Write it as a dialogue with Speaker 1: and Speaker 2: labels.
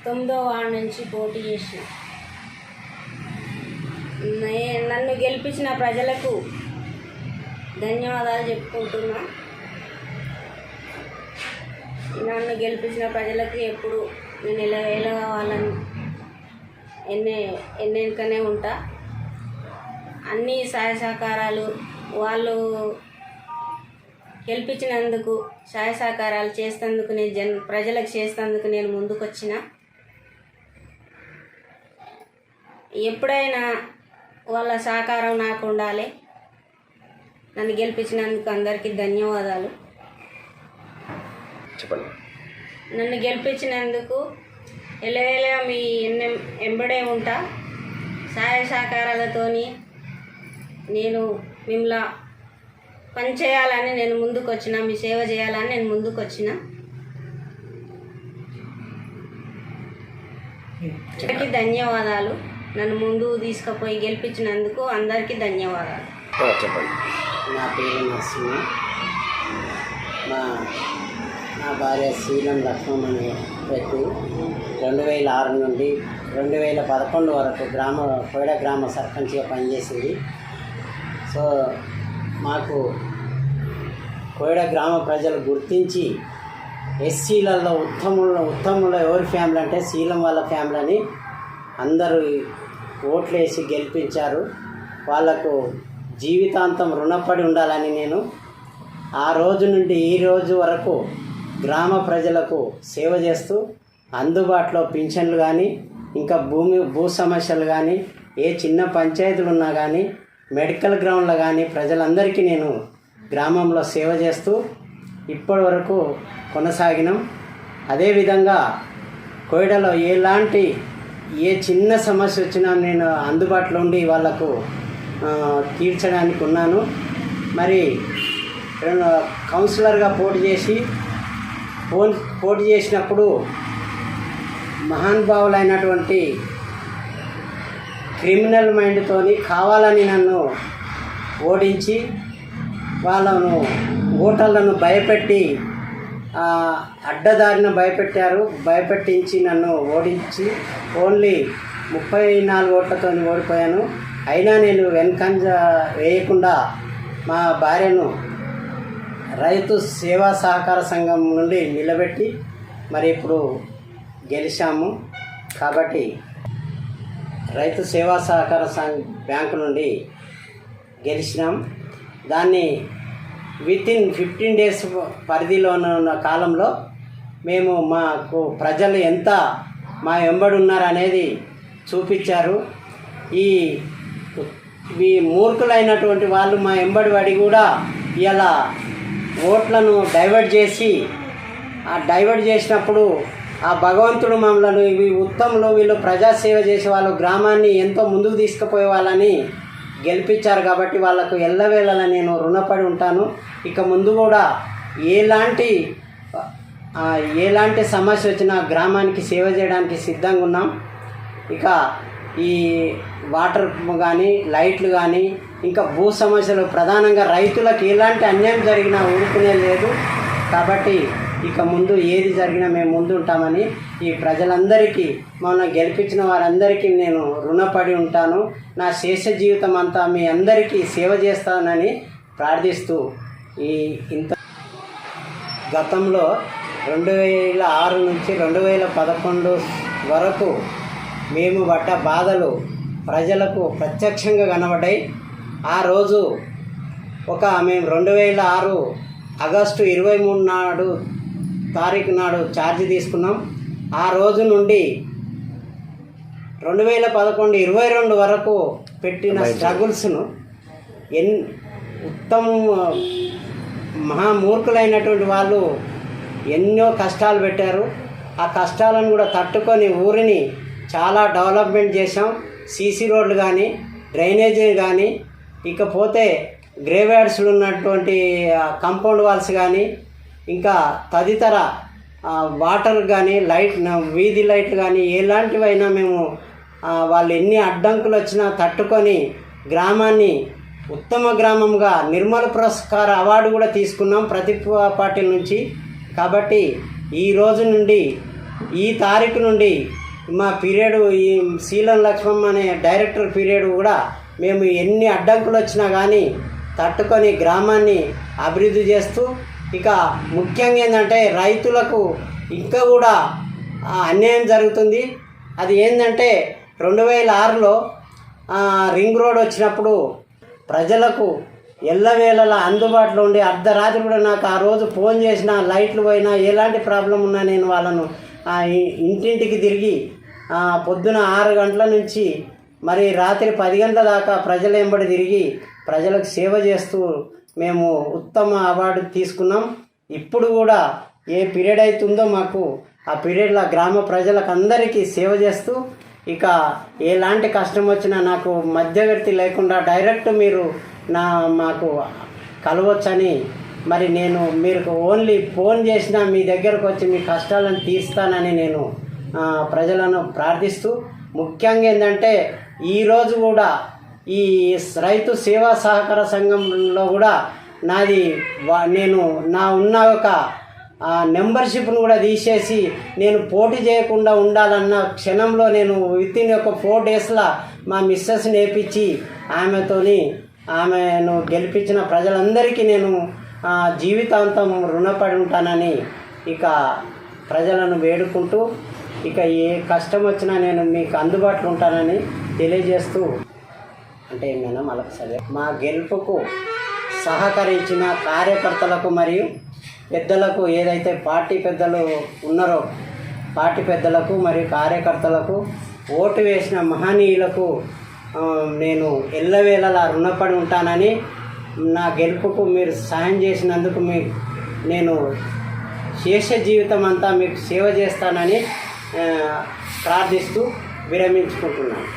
Speaker 1: 9వ ward నుంచి పోటీ చేసిన. నన్ను గెలిపించిన ప్రజలకు ధన్యవాదాలు చెప్పుకుంటున్నా. నన్ను గెలిపించిన ప్రజలకు ఎప్పుడు నేను ఎలా కావాలని ఎన్నెనకనే ఉంటా. అన్ని సహాయ సహకారాలు వాళ్ళు గెలిపించినందుకు సహాయ సహకారాలు చేసేందుకు నేను ప్రజలకు చేసేందుకు నేను ముందుకొచ్చిన. ఎప్పుడైనా వాళ్ళ సహకారం నాకు ఉండాలి. నన్ను గెలిపించినందుకు అందరికీ ధన్యవాదాలు.
Speaker 2: చెప్పండి.
Speaker 1: నన్ను గెలిపించినందుకు ఎల్లవేళ మీ ఎంబడే ఉంటా. సహాయ సహకారాలతోని నేను మిమ్మల్ని పని చేయాలని నేను ముందుకు వచ్చిన, మీ సేవ చేయాలని నేను ముందుకు వచ్చిన. అందరికీ ధన్యవాదాలు. నన్ను ముందు తీసుకుపోయి గెలిపించినందుకు అందరికీ ధన్యవాదాలు.
Speaker 2: చెప్పండి.
Speaker 3: నా పేరు నరసింహ. నా భార్య శీలం లక్ష్మణ్ వ్యక్తి 2006 నుండి 2011 వరకు కోయడ గ్రామ సర్పంచ్గా పనిచేసింది. సో మాకు కోయడ గ్రామ ప్రజలు గుర్తించి ఎస్సీలలో ఉత్తముల ఎవరి ఫ్యామిలీ అంటే శీలం వాళ్ళ ఫ్యామిలీ అని అందరూ ఓట్లేసి గెలిపించారు. వాళ్లకు జీవితాంతం రుణపడి ఉండాలని నేను ఆ రోజు నుండి ఈ రోజు వరకు గ్రామ ప్రజలకు సేవ చేస్తూ అందుబాటులో పింఛన్లు కానీ ఇంకా భూ సమస్యలు కానీ ఏ చిన్న పంచాయతీలు ఉన్నా కానీ మెడికల్ గ్రౌండ్లో కానీ ప్రజలందరికీ నేను గ్రామంలో సేవ చేస్తూ ఇప్పటి వరకు కొనసాగినాం. అదేవిధంగా కోయడలో ఏ చిన్న సమస్య వచ్చినా నేను అందుబాటులో ఉండి వాళ్లకు తీర్చడానికి ఉన్నాను. మరి కౌన్సిలర్గా పోటీ చేసినప్పుడు మహానుభావులైనటువంటి క్రిమినల్ మైండ్తోని కావాలని నన్ను ఓడించి వాళ్ళను ఓటర్లను భయపెట్టి అడ్డదారిన భయపెట్టించి నన్ను ఓడించి ఓన్లీ 34 ఓట్లతో ఓడిపోయాను. అయినా నేను వెనకంజ వేయకుండా మా భార్యను రైతు సేవా సహకార సంఘం నుండి నిలబెట్టి మరి ఇప్పుడు గెలిచాము. కాబట్టి రైతు సేవా సహకార బ్యాంకు నుండి గెలిచినాం. దాన్ని వితిన్ 15 days పరిధిలో ఉన్న కాలంలో మేము మాకు ప్రజలు ఎంత మా వెంబడి ఉన్నారనేది చూపించారు. ఈ మూర్ఖులైనటువంటి వాళ్ళు మా వెంబడి పడి కూడా ఇలా ఓట్లను డైవర్ట్ చేసినప్పుడు ఆ భగవంతుడు మమ్మల్ని ఉత్తములు వీళ్ళు ప్రజాసేవ చేసే వాళ్ళు గ్రామాన్ని ఎంతో ముందుకు తీసుకుపోయే వాళ్ళని గెలిపించారు. కాబట్టి వాళ్ళకు ఎల్లవేళలా నేను రుణపడి ఉంటాను. ఇక ముందు కూడా ఎలాంటి సమస్య వచ్చినా గ్రామానికి సేవ చేయడానికి సిద్ధంగా ఉన్నాం. ఇక ఈ వాటర్ కానీ లైట్లు కానీ ఇంకా భూ సమస్యలు ప్రధానంగా రైతులకు ఎలాంటి అన్యాయం జరిగినా ఊరుకునే లేదు. కాబట్టి ఇక ముందు ఏది జరిగినా మేము ముందు ఉంటామని ఈ ప్రజలందరికీ మొన్న గెలిపించిన వారందరికీ నేను రుణపడి ఉంటాను. నా శేష జీవితం అంతా మీ అందరికీ సేవ చేస్తానని ప్రార్థిస్తూ గతంలో 2006 నుంచి 2011 వరకు మేము పడ్డ బాధలు ప్రజలకు ప్రత్యక్షంగా కనబడ్డాయి. ఆ రోజు మేము 2006 ఆగస్టు 23 తారీఖు నాడు ఛార్జ్ తీసుకున్నాం. ఆ రోజు నుండి 2011, 22 వరకు పెట్టిన స్ట్రగుల్స్ను మహామూర్ఖులైనటువంటి వాళ్ళు ఎన్నో కష్టాలు పెట్టారు. ఆ కష్టాలను కూడా తట్టుకొని ఊరిని చాలా డెవలప్మెంట్ చేసాం. సీసీ రోడ్లు కానీ డ్రైనేజీ కానీ ఇకపోతే గ్రేవ్యార్డ్స్లు ఉన్నటువంటి కాంపౌండ్ వాల్స్ కానీ ఇంకా తదితర వాటర్ కానీ వీధి లైట్లు కానీ ఎలాంటివైనా మేము వాళ్ళు ఎన్ని అడ్డంకులు వచ్చినా తట్టుకొని గ్రామాన్ని ఉత్తమ గ్రామంగా నిర్మల పురస్కార అవార్డు కూడా తీసుకున్నాం ప్రతి పార్టీల నుంచి. కాబట్టి ఈ రోజు నుండి ఈ తారీఖు నుండి మా పీరియడ్ ఈ శీలం లక్ష్మమ్మ అనే డైరెక్టర్ పీరియడ్ కూడా మేము ఎన్ని అడ్డంకులు వచ్చినా కానీ తట్టుకొని గ్రామాన్ని అభివృద్ధి చేస్తూ, ఇక ముఖ్యంగా ఏంటంటే రైతులకు ఇంకా కూడా అన్యాయం జరుగుతుంది. అది ఏంటంటే 2006లో రింగ్ రోడ్ వచ్చినప్పుడు ప్రజలకు ఎల్లవేళలా అందుబాటులో ఉండి అర్ధరాత్రి కూడా నాకు ఆ రోజు ఫోన్ చేసినా, లైట్లు పోయినా, ఎలాంటి ప్రాబ్లం ఉన్నా నేను వాళ్ళను ఇంటింటికి తిరిగి పొద్దున 6 గంటల నుంచి మరి రాత్రి 10 గంటల దాకా ప్రజల వెంబడి తిరిగి ప్రజలకు సేవ చేస్తూ మేము ఉత్తమ అవార్డు తీసుకున్నాం. ఇప్పుడు కూడా ఏ పీరియడ్ అవుతుందో మాకు ఆ పీరియడ్లో గ్రామ ప్రజలకు అందరికీ సేవ చేస్తూ, ఇక ఎలాంటి కష్టం వచ్చినా నాకు మధ్యవర్తి లేకుండా డైరెక్ట్ మీరు మాకు కలవచ్చని, మరి నేను మీరు ఓన్లీ ఫోన్ చేసినా మీ దగ్గరకు వచ్చి మీ కష్టాలను తీర్స్తానని నేను ప్రజలను ప్రార్థిస్తూ, ముఖ్యంగా ఏంటంటే ఈరోజు కూడా ఈ రైతు సేవా సహకార సంఘంలో కూడా నాది నేను ఉన్న ఒక మెంబర్షిప్ను కూడా తీసేసి నేను పోటీ చేయకుండా ఉండాలన్న క్షణంలో నేను వితిన్ ఒక 4 డేస్లో మా మిస్సెస్ని వేయించి ఆమెను గెలిపించిన ప్రజలందరికీ నేను జీవితాంతం రుణపడి ఉంటానని ఇక ప్రజలను వేడుకుంటూ, ఇక ఏ కష్టం వచ్చినా నేను మీకు అందుబాటులో ఉంటానని తెలియజేస్తూ, అంటే ఏమైనా మళ్ళొకసారి మా గెలుపుకు సహకరించిన కార్యకర్తలకు మరియు పెద్దలకు, ఏదైతే పార్టీ పెద్దలు ఉన్నారో పార్టీ పెద్దలకు మరియు కార్యకర్తలకు, ఓటు వేసిన మహనీయులకు నేను ఎల్లవేళలా రుణపడి ఉంటానని, నా గెలుపుకు మీరు సహాయం చేసినందుకు నేను శేష జీవితం అంతా మీకు సేవ చేస్తానని ప్రార్థిస్తూ విరమించుకుంటున్నాను.